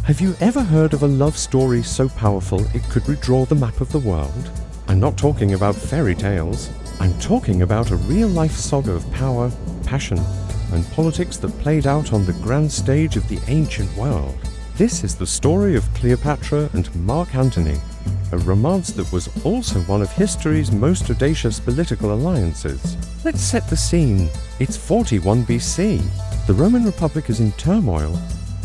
Have you ever heard of a love story so powerful it could redraw the map of the world? I'm not talking about fairy tales. I'm talking about a real-life saga of power, passion, and politics that played out on the grand stage of the ancient world. This is the story of Cleopatra and Mark Antony, a romance that was also one of history's most audacious political alliances. Let's set the scene. It's 41 BC. The Roman Republic is in turmoil,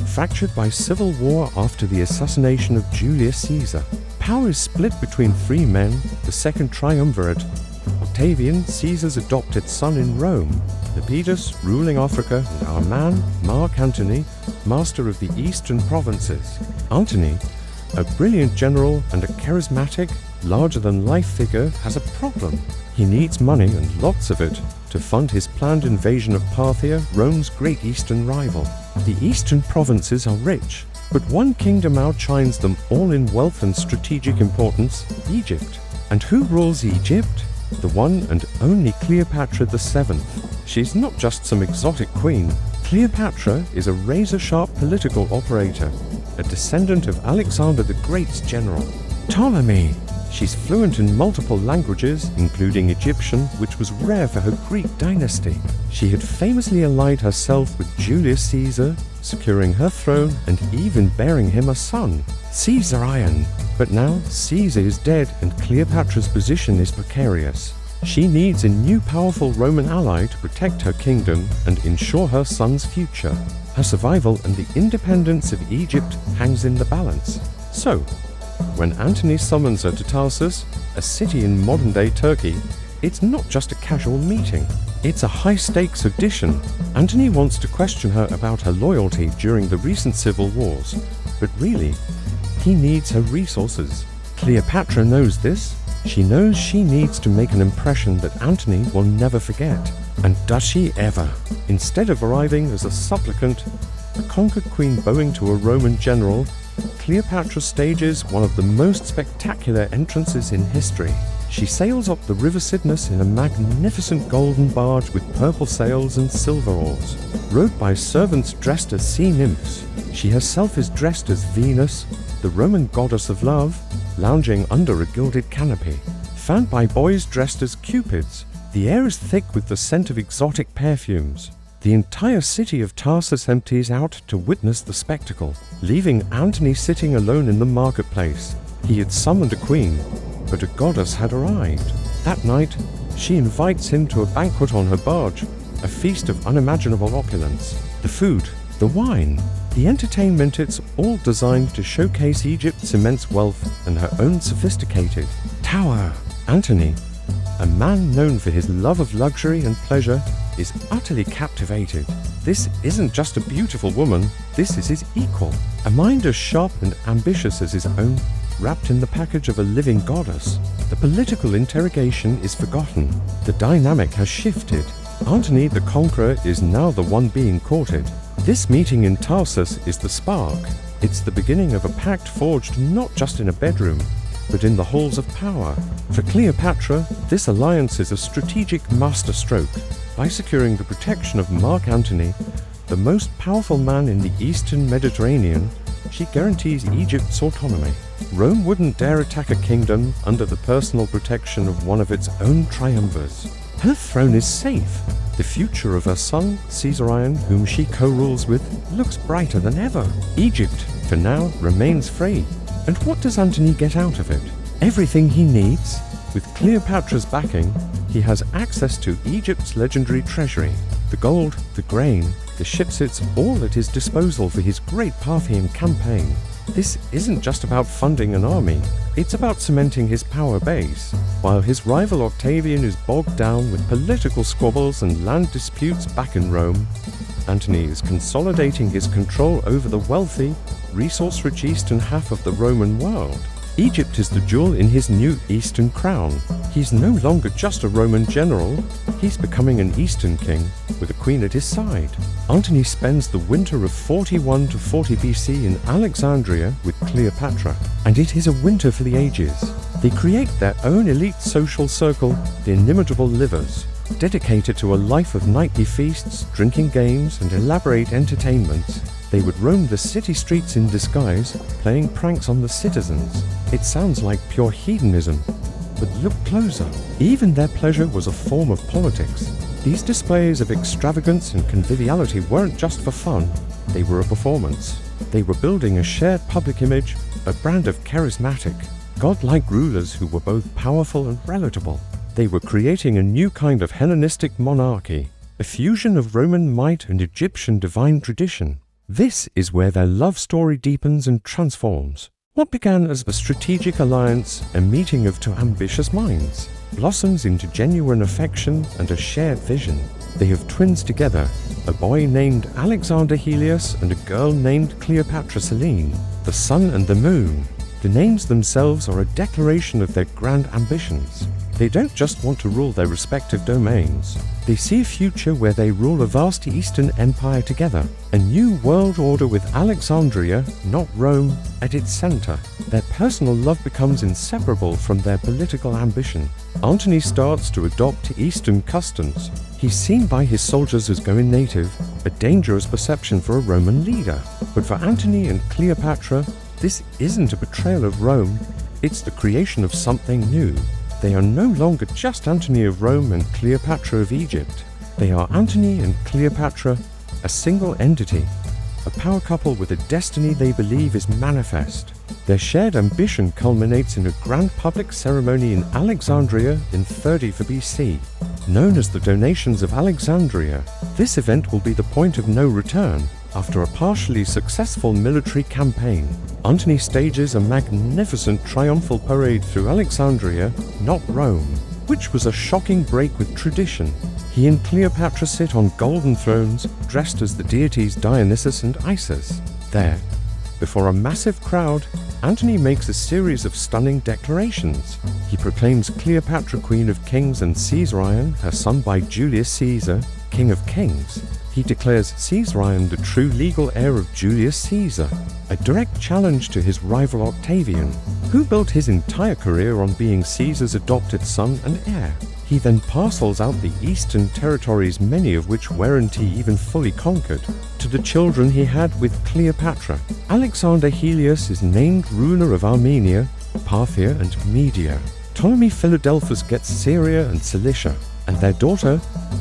fractured by civil war after the assassination of Julius Caesar. Power is split between three men, the second triumvirate: Octavian, Caesar's adopted son in Rome; Lepidus, ruling Africa; and our man, Mark Antony, master of the eastern provinces. Antony, a brilliant general and a charismatic, larger-than-life figure, has a problem. He needs money, and lots of it, to fund his planned invasion of Parthia, Rome's great eastern rival. The eastern provinces are rich, but one kingdom outshines them all in wealth and strategic importance: Egypt. And who rules Egypt? The one and only Cleopatra VII. She's not just some exotic queen. Cleopatra is a razor-sharp political operator, a descendant of Alexander the Great's general, Ptolemy. She's fluent in multiple languages, including Egyptian, which was rare for her Greek dynasty. She had famously allied herself with Julius Caesar, securing her throne and even bearing him a son, Caesarion. But now Caesar is dead and Cleopatra's position is precarious. She needs a new powerful Roman ally to protect her kingdom and ensure her son's future. Her survival and the independence of Egypt hangs in the balance. So, when Antony summons her to Tarsus, a city in modern-day Turkey, it's not just a casual meeting. It's a high-stakes audition. Antony wants to question her about her loyalty during the recent civil wars, but really, he needs her resources. Cleopatra knows this. She knows she needs to make an impression that Antony will never forget. And does she ever? Instead of arriving as a supplicant, a conquered queen bowing to a Roman general, Cleopatra stages one of the most spectacular entrances in history. She sails up the river Cydnus in a magnificent golden barge with purple sails and silver oars, rowed by servants dressed as sea nymphs. She herself is dressed as Venus, the Roman goddess of love, lounging under a gilded canopy. Fanned by boys dressed as cupids, the air is thick with the scent of exotic perfumes. The entire city of Tarsus empties out to witness the spectacle, leaving Antony sitting alone in the marketplace. He had summoned a queen, but a goddess had arrived. That night, she invites him to a banquet on her barge, a feast of unimaginable opulence. The food, the wine, the entertainment, it's all designed to showcase Egypt's immense wealth and her own sophisticated tower. Antony, a man known for his love of luxury and pleasure, is utterly captivated. This isn't just a beautiful woman, this is his equal. A mind as sharp and ambitious as his own, wrapped in the package of a living goddess. The political interrogation is forgotten. The dynamic has shifted. Antony the Conqueror is now the one being courted. This meeting in Tarsus is the spark. It's the beginning of a pact forged not just in a bedroom, but in the halls of power. For Cleopatra, this alliance is a strategic masterstroke. By securing the protection of Mark Antony, the most powerful man in the eastern Mediterranean, she guarantees Egypt's autonomy. Rome wouldn't dare attack a kingdom under the personal protection of one of its own triumvirs. Her throne is safe. The future of her son, Caesarion, whom she co-rules with, looks brighter than ever. Egypt, for now, remains free. And what does Antony get out of it? Everything he needs. With Cleopatra's backing, he has access to Egypt's legendary treasury. The gold, the grain, the ships, it's all at his disposal for his great Parthian campaign. This isn't just about funding an army, it's about cementing his power base. While his rival Octavian is bogged down with political squabbles and land disputes back in Rome, Antony is consolidating his control over the wealthy, resource-rich eastern half of the Roman world. Egypt is the jewel in his new eastern crown. He's no longer just a Roman general, he's becoming an eastern king with a queen at his side. Antony spends the winter of 41 to 40 BC in Alexandria with Cleopatra, and it is a winter for the ages. They create their own elite social circle, the inimitable Livers, dedicated to a life of nightly feasts, drinking games, and elaborate entertainments. They would roam the city streets in disguise, playing pranks on the citizens. It sounds like pure hedonism. But look closer. Even their pleasure was a form of politics. These displays of extravagance and conviviality weren't just for fun. They were a performance. They were building a shared public image, a brand of charismatic, godlike rulers who were both powerful and relatable. They were creating a new kind of Hellenistic monarchy, a fusion of Roman might and Egyptian divine tradition. This is where their love story deepens and transforms. What began as a strategic alliance, a meeting of two ambitious minds, blossoms into genuine affection and a shared vision. They have twins together, a boy named Alexander Helios and a girl named Cleopatra Selene, the sun and the moon. The names themselves are a declaration of their grand ambitions. They don't just want to rule their respective domains. They see a future where they rule a vast Eastern empire together, a new world order with Alexandria, not Rome, at its center. Their personal love becomes inseparable from their political ambition. Antony starts to adopt Eastern customs. He's seen by his soldiers as going native, a dangerous perception for a Roman leader. But for Antony and Cleopatra, this isn't a betrayal of Rome, it's the creation of something new. They are no longer just Antony of Rome and Cleopatra of Egypt. They are Antony and Cleopatra, a single entity, a power couple with a destiny they believe is manifest. Their shared ambition culminates in a grand public ceremony in Alexandria in 34 BC. Known as the Donations of Alexandria, this event will be the point of no return. After a partially successful military campaign, Antony stages a magnificent triumphal parade through Alexandria, not Rome, which was a shocking break with tradition. He and Cleopatra sit on golden thrones, dressed as the deities Dionysus and Isis. There, before a massive crowd, Antony makes a series of stunning declarations. He proclaims Cleopatra Queen of Kings and Caesarion, her son by Julius Caesar, King of Kings. He declares Caesarion the true legal heir of Julius Caesar, a direct challenge to his rival Octavian, who built his entire career on being Caesar's adopted son and heir. He then parcels out the eastern territories, many of which weren't even fully conquered, to the children he had with Cleopatra. Alexander Helios is named ruler of Armenia, Parthia and Media. Ptolemy Philadelphus gets Syria and Cilicia, and their daughter,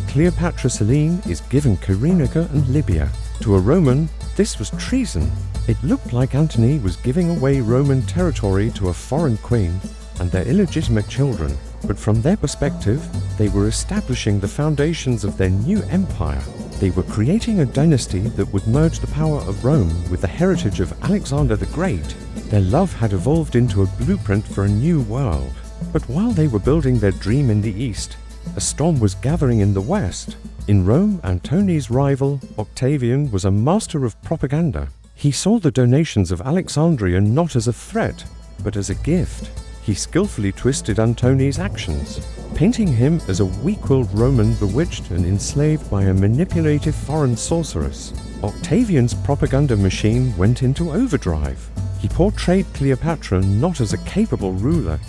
Cleopatra Selene, is given Cyrenaica and Libya. To a Roman, this was treason. It looked like Antony was giving away Roman territory to a foreign queen and their illegitimate children, but from their perspective, they were establishing the foundations of their new empire. They were creating a dynasty that would merge the power of Rome with the heritage of Alexander the Great. Their love had evolved into a blueprint for a new world. But while they were building their dream in the east, a storm was gathering in the west. In Rome, Antony's rival, Octavian, was a master of propaganda. He saw the donations of Alexandria not as a threat, but as a gift. He skillfully twisted Antony's actions, painting him as a weak-willed Roman bewitched and enslaved by a manipulative foreign sorceress. Octavian's propaganda machine went into overdrive. He portrayed Cleopatra not as a capable ruler,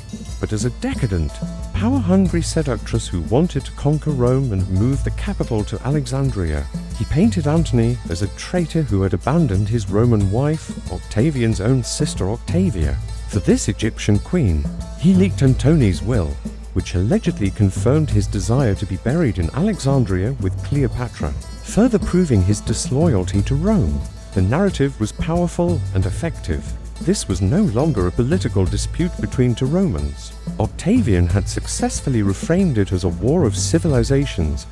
but as a decadent, power-hungry seductress who wanted to conquer Rome and move the capital to Alexandria. He painted Antony as a traitor who had abandoned his Roman wife, Octavian's own sister Octavia. For this Egyptian queen, he leaked Antony's will, which allegedly confirmed his desire to be buried in Alexandria with Cleopatra, further proving his disloyalty to Rome. The narrative was powerful and effective. This was no longer a political dispute between two Romans. Octavian had successfully reframed it as a war of civilizations,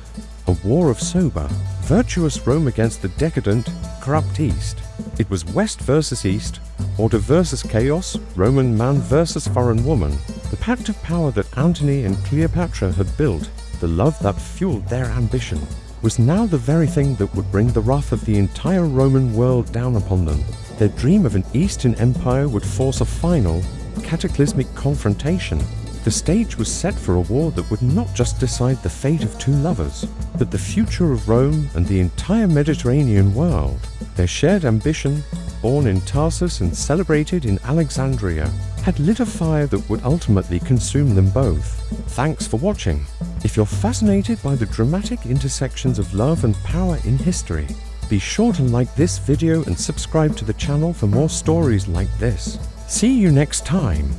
a war of sober, virtuous Rome against the decadent, corrupt East. It was West versus East, order versus chaos, Roman man versus foreign woman. The pact of power that Antony and Cleopatra had built, the love that fueled their ambition, was now the very thing that would bring the wrath of the entire Roman world down upon them. Their dream of an Eastern empire would force a final, cataclysmic confrontation. The stage was set for a war that would not just decide the fate of two lovers, but the future of Rome and the entire Mediterranean world. Their shared ambition, born in Tarsus and celebrated in Alexandria, had lit a fire that would ultimately consume them both. Thanks for watching. If you're fascinated by the dramatic intersections of love and power in history, Be sure to like this video and subscribe to the channel for more stories like this. See you next time.